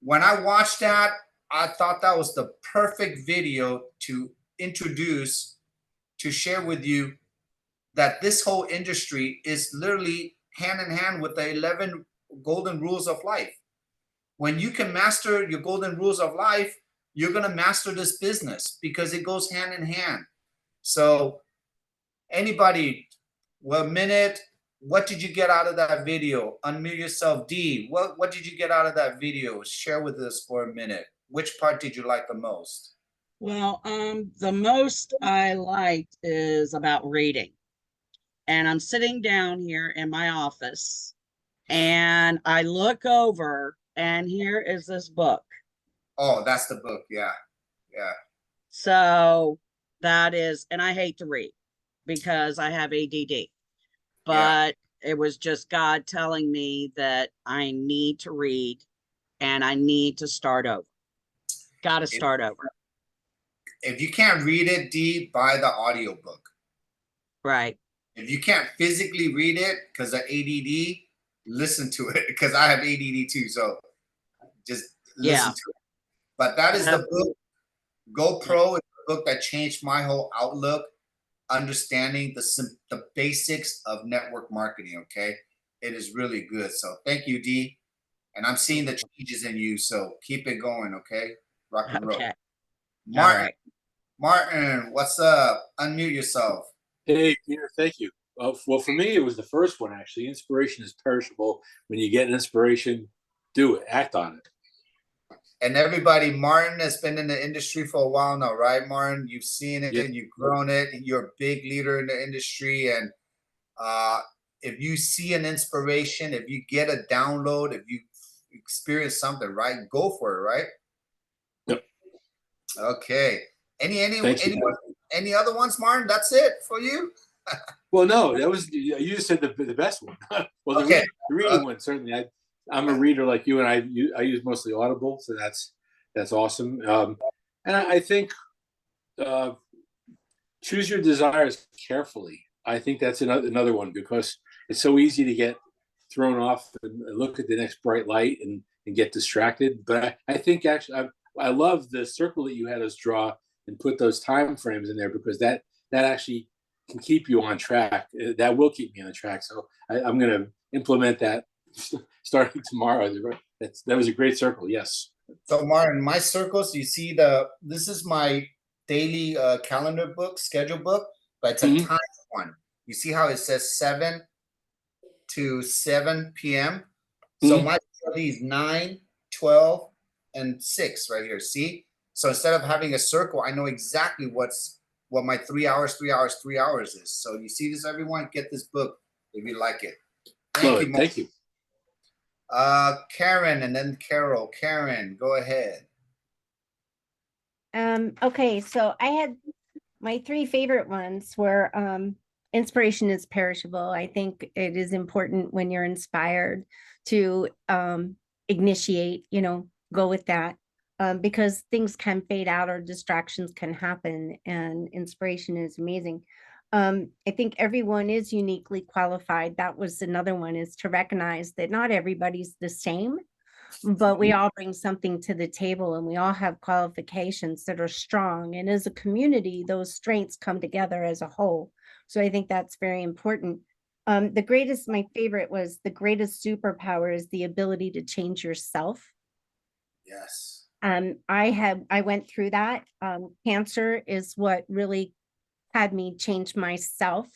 When I watched that, I thought that was the perfect video to introduce, to share with you that this whole industry is literally hand in hand with the 11 golden rules of life. When you can master your golden rules of life, you're going to master this business because it goes hand in hand. So anybody, well, minute, what did you get out of that video? Unmute yourself. D, what did you get out of that video? Share with us for a minute. Which part did you like the most? Well, the most I liked is about reading. And I'm sitting down here in my office and I look over and here is this book. Oh, that's the book. Yeah. Yeah. So that is, and I hate to read because I have ADD, but it was just God telling me that I need to read and I need to start over. Got to start over. If you can't read it, D, buy the audiobook. Right. If you can't physically read it because of ADD, listen to it because I have ADD too. So just listen to it. But that is the book. GoPro is the book that changed my whole outlook, understanding the basics of network marketing, okay? It is really good. So thank you, D. And I'm seeing the changes in you, so keep it going, okay? Rock and roll. Okay. Martin, what's up? Unmute yourself. Hey, Peter, thank you. Well, for me, it was the first one, actually. Inspiration is perishable. When you get an inspiration, do it. Act on it. And everybody, Martin has been in the industry for a while now, right, Martin? You've seen it, and you've grown it. You're a big leader in the industry. And if you see an inspiration, if you get a download, if you experience something, right? Go for it, right? Yep. Okay. Any Thank you. any other ones, Martin? That's it for you? Well, no, that was, you just said the best one. Well, Okay. the reading one, certainly. I'm a reader like you, and I use mostly Audible, so that's awesome. And I think choose your desires carefully. I think that's another one, because it's so easy to get thrown off and look at the next bright light and get distracted. But I think actually I love the circle that you had us draw and put those time frames in there, because that actually can keep you on track. That will keep me on track. So I'm going to implement that starting tomorrow. That was a great circle. Yes. So Martin, my circles, you see this is my daily calendar book, schedule book, but it's a time one. You see how it says 7 to 7 p.m. So my these 9, 12, and 6 right here. See? So instead of having a circle, I know exactly what my 3 hours, 3 hours, 3 hours is. So you see this, everyone? Get this book if you like it. Thank you. Thank you. Karen and then Carol. Karen, go ahead. Okay, so I had my 3 favorite ones were inspiration is perishable. I think it is important when you're inspired to initiate, go with that, because things can fade out or distractions can happen, and inspiration is amazing. I think everyone is uniquely qualified. That was another one, is to recognize that not everybody's the same, but we all bring something to the table, and we all have qualifications that are strong. And as a community, those strengths come together as a whole. So I think that's very important. My favorite was the greatest superpower is the ability to change yourself. Yes. I went through that. Cancer is what really had me change myself.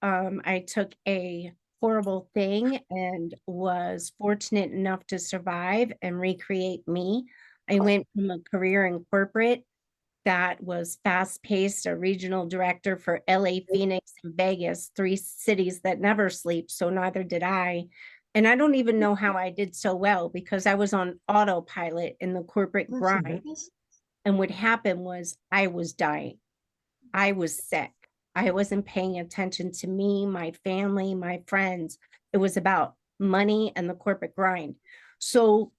I took a horrible thing and was fortunate enough to survive and recreate me. I went from a career in corporate that was fast-paced, a regional director for LA, Phoenix, and Vegas, 3 cities that never sleep, so neither did I. And I don't even know how I did so well, because I was on autopilot in the corporate grind. And what happened was I was dying. I was sick. I wasn't paying attention to me, my family, my friends. It was about money and the corporate grind. So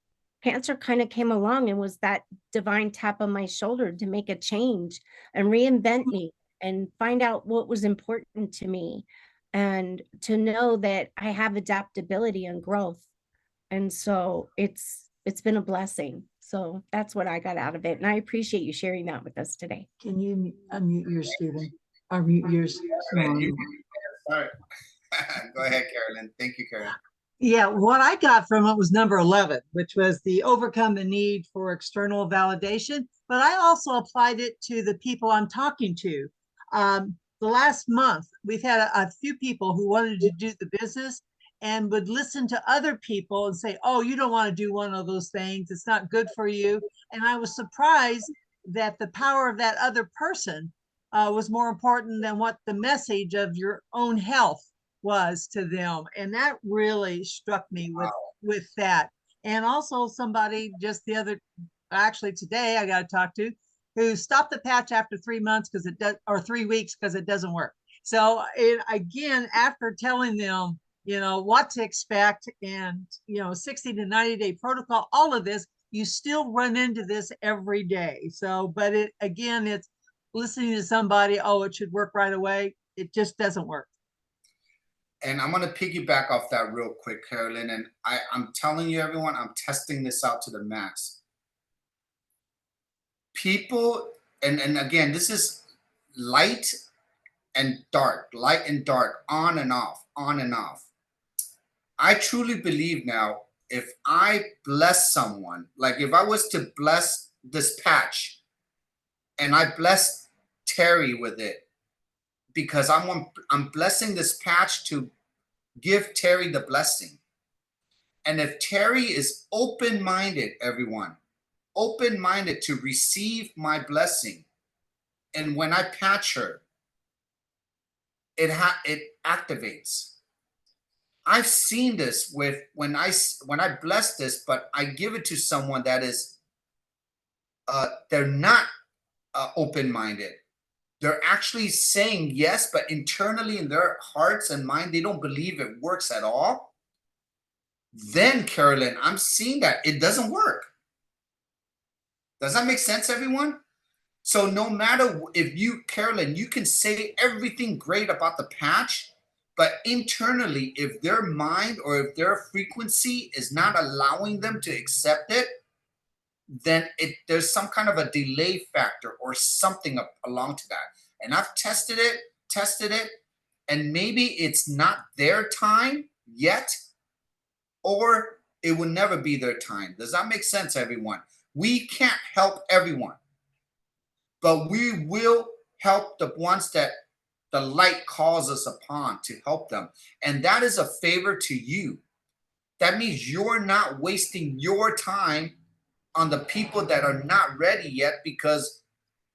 cancer kind of came along and was that divine tap on my shoulder to make a change and reinvent me and find out what was important to me, and to know that I have adaptability and growth. And so it's been a blessing. So that's what I got out of it. And I appreciate you sharing that with us today. Can you unmute yours, Stephen? Or mute yours? Sorry. Go ahead, Carolyn. Thank you, Carolyn. Yeah, what I got from it was number 11, which was the overcome the need for external validation. But I also applied it to the people I'm talking to. The last month, we've had a few people who wanted to do the business and would listen to other people and say, oh, you don't want to do one of those things. It's not good for you. And I was surprised that the power of that other person was more important than what the message of your own health was to them. And that really struck me with that. And also somebody just actually today I got to talk to, who stopped the patch after 3 months because it does, or 3 weeks because it doesn't work. So again, after telling them, what to expect and, 60 to 90 day protocol, all of this, you still run into this every day. So, but it's listening to somebody, oh, it should work right away. It just doesn't work. And I'm going to piggyback off that real quick, Carolyn. And I'm telling you, everyone, I'm testing this out to the max. People, and again, this is light and dark, on and off, on and off. I truly believe now, if I bless someone, like if I was to bless this patch and I bless Terry with it, because I'm blessing this patch to give Terry the blessing. And if Terry is open-minded, everyone, open-minded to receive my blessing, and when I patch her, it activates. I've seen this with when I bless this, but I give it to someone that is they're not open-minded. They're actually saying yes, but internally in their hearts and mind, they don't believe it works at all. Then, Carolyn, I'm seeing that it doesn't work. Does that make sense, everyone? So no matter if you, Carolyn, you can say everything great about the patch, but internally, if their mind or if their frequency is not allowing them to accept it, then there's some kind of a delay factor or something along to that. And I've tested it, and maybe it's not their time yet, or it will never be their time. Does that make sense, everyone? We can't help everyone, but we will help the ones that the light calls us upon to help them. And that is a favor to you. That means you're not wasting your time on the people that are not ready yet, because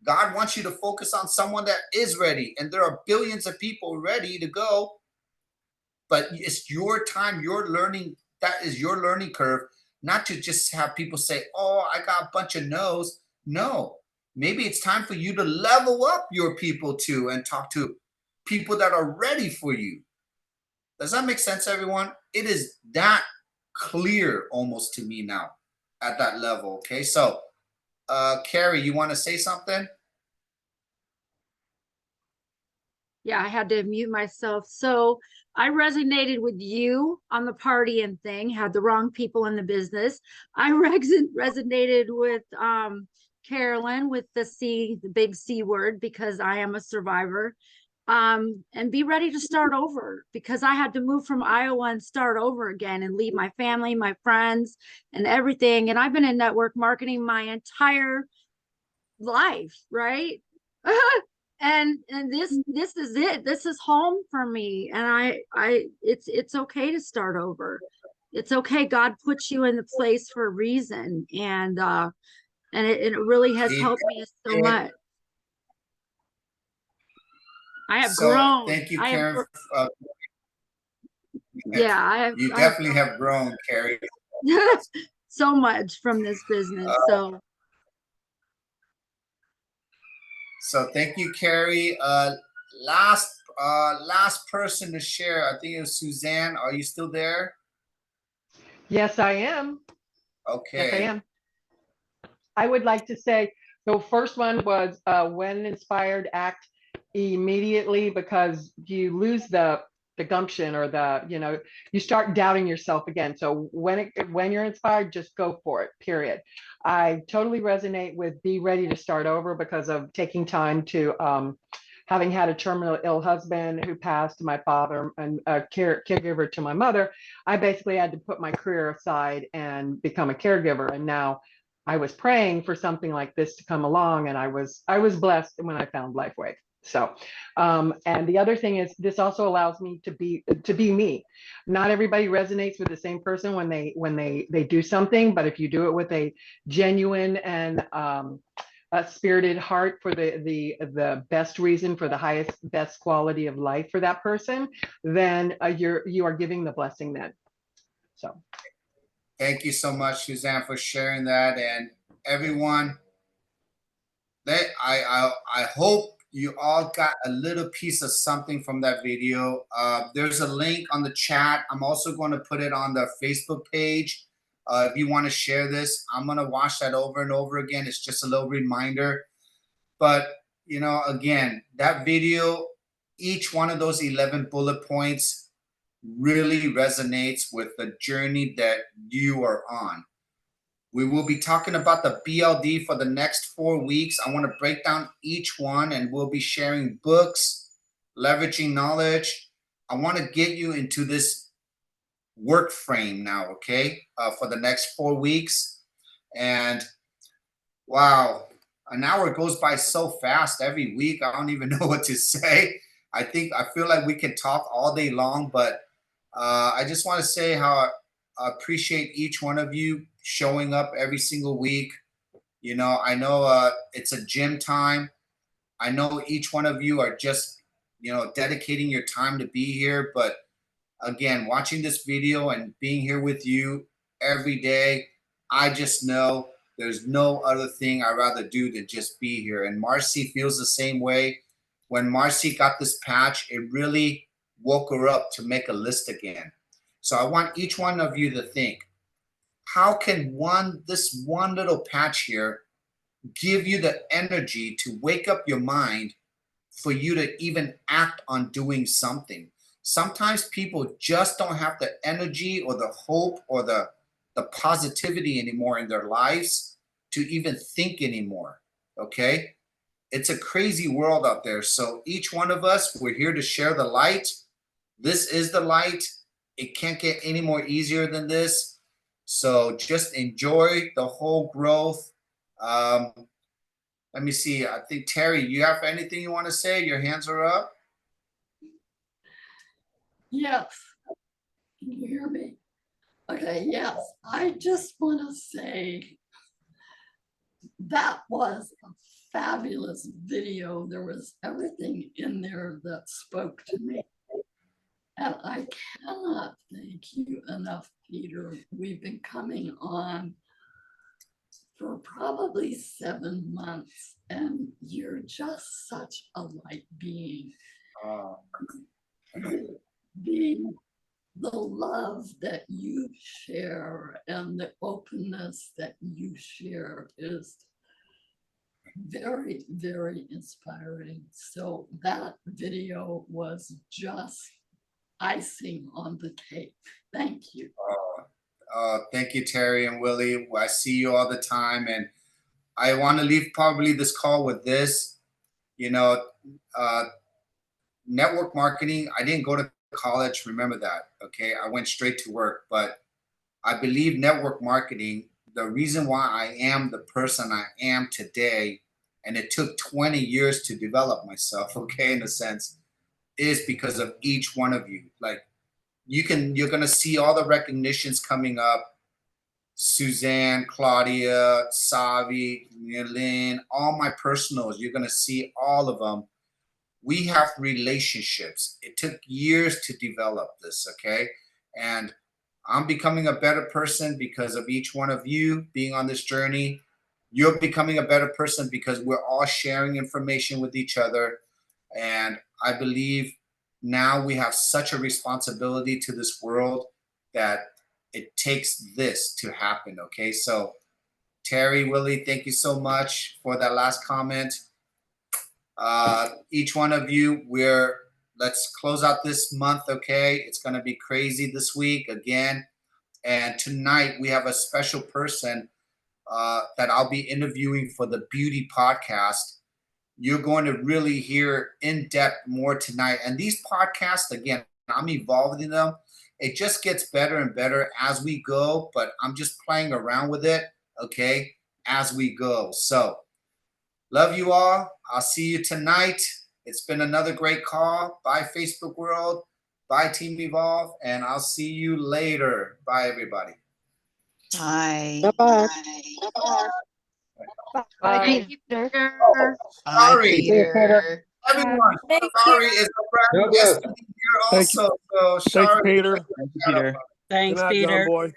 God wants you to focus on someone that is ready. And there are billions of people ready to go, but it's your time, your learning. That is your learning curve, not to just have people say, oh, I got a bunch of no's. No, maybe it's time for you to level up your people too and talk to people that are ready for you. Does that make sense, everyone? It is that clear almost to me now at that level. Okay, so Carrie, you want to say something? Yeah, I had to mute myself. So I resonated with you on the partying thing, had the wrong people in the business. I resonated with Carolyn with the big C word, because I am a survivor. And be ready to start over, because I had to move from Iowa and start over again and leave my family, my friends, and everything. And I've been in network marketing my entire life, right? and this is it. This is home for me. And it's okay to start over. It's okay. God puts you in the place for a reason. And it really has helped me so much. I have grown. Thank you, Karen. You I definitely have grown, Carrie. so much from this business. So thank you, Carrie. Last person to share. I think it was Suzanne. Are you still there? Yes, I am. Okay. Yes, I am. I would like to say, the first one was when inspired, act immediately, because you lose the gumption, or you start doubting yourself again. So when you're inspired, just go for it, period. I totally resonate with be ready to start over, because of taking time to having had a terminal ill husband who passed, my father, and a caregiver to my mother. I basically had to put my career aside and become a caregiver. And now I was praying for something like this to come along, and I was blessed when I found LifeWave. So, and the other thing is, this also allows me to be me. Not everybody resonates with the same person when they do something, but if you do it with a genuine and a spirited heart for the best reason, for the best quality of life for that person, then you are giving the blessing then. So. Thank you so much, Suzanne, for sharing that. And everyone, I hope you all got a little piece of something from that video. There's a link on the chat. I'm also going to put it on the Facebook page. If you want to share this, I'm going to watch that over and over again. It's just a little reminder. But, again, that video, each one of those 11 bullet points really resonates with the journey that you are on. We will be talking about the BLD for the next 4 weeks. I want to break down each one, and we'll be sharing books, leveraging knowledge. I want to get you into this work frame now, okay, for the next 4 weeks. And wow, an hour goes by so fast every week. I don't even know what to say. I feel like we can talk all day long, but I just want to say how I appreciate each one of you showing up every single week. I know it's a gym time. I know each one of you are just, dedicating your time to be here, but again, watching this video and being here with you every day, I just know there's no other thing I'd rather do than just be here. And Marcy feels the same way. When Marcy got this patch, it really woke her up to make a list again. So I want each one of you to think, how can this one little patch here give you the energy to wake up your mind for you to even act on doing something? Sometimes people just don't have the energy or the hope or the positivity anymore in their lives to even think anymore, okay? It's a crazy world out there. So each one of us, we're here to share the light. This is the light. It can't get any more easier than this. So just enjoy the whole growth. Let me see. I think, Terry, you have anything you want to say? Your hands are up. Yes. Can you hear me? Okay, yes. I just want to say that was a fabulous video. There was everything in there that spoke to me. And I cannot thank you enough, Peter. We've been coming on for probably 7 months, and you're just such a light being. The love that you share and the openness that you share is very, very inspiring. So that video was just icing on the cake. Thank you. Thank you, Terry and Willie. I see you all the time, and I want to leave probably this call with this. You know, network marketing, I didn't go to college, remember that, okay? I went straight to work, but I believe network marketing, the reason why I am the person I am today, and it took 20 years to develop myself, okay, in a sense, is because of each one of you. Like, you're gonna see all the recognitions coming up. Suzanne, Claudia, Savi, Lynn, all my personals, you're gonna see all of them. We have relationships. It took years to develop this, okay? And I'm becoming a better person because of each one of you being on this journey. You're becoming a better person because we're all sharing information with each other. And I believe now we have such a responsibility to this world that it takes this to happen, okay? So Terry, Willie, thank you so much for that last comment. Each one of you, let's close out this month, okay? It's gonna be crazy this week again. And tonight we have a special person that I'll be interviewing for the Beauty Podcast. You're going to really hear in depth more tonight. And these podcasts, again, I'm evolving them. It just gets better and better as we go, but I'm just playing around with it, okay, as we go. So love you all. I'll see you tonight. It's been another great call. Bye, Facebook world. Bye, Team Evolve. And I'll see you later. Bye, everybody. Bye. Bye-bye. Bye, Peter. Sorry, Peter. everyone. Sorry is a friend yesterday here also. So Thanks, sorry. Peter. Thank you, Peter. Thanks, Good night, Peter. John boy.